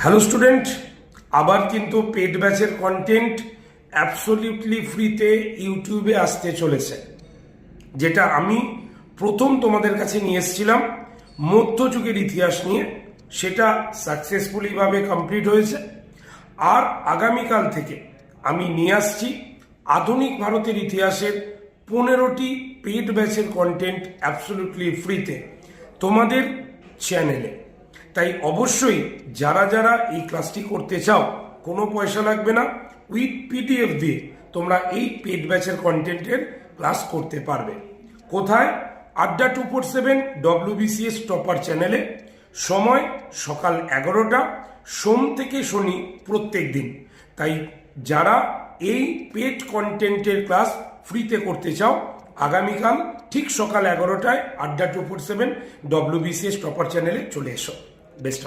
Hello student, আবার কিন্তু paid ব্যাচের কন্টেন্ট অ্যাবসলিউটলি ফ্রিতে ইউটিউবে আসতে চলেছে, যেটা আমি প্রথম তোমাদের কাছে নিয়ে এসেছিলাম মধ্যযুগের ইতিহাস নিয়ে। সেটা সাকসেসফুলিভাবে কমপ্লিট হয়েছে। আর আগামীকাল থেকে আমি নিয়ে আসছি আধুনিক ভারতের ইতিহাসের 15টি পেড ব্যাচের কন্টেন্ট অ্যাবসলিউটলি ফ্রিতে তোমাদের চ্যানেলে। তাই অবশ্যই যারা যারা এই ক্লাসটি করতে চাও, কোনো পয়সা লাগবে না, উইথ পিডিএফ দিয়ে তোমরা এই পেড ব্যাচের কন্টেন্টের ক্লাস করতে পারবে। কোথায়? আড্ডা 247 WBCS টপার চ্যানেলে। সময় সকাল 11টা, সোম থেকে শনি প্রত্যেক দিন। তাই যারা এই পেড কন্টেন্টের ক্লাস ফ্রিতে করতে চাও, আগামীকাল ঠিক সকাল 11টায় আড্ডা 247 WBCS টপার চ্যানেলে চলে এসো। বেস্ট।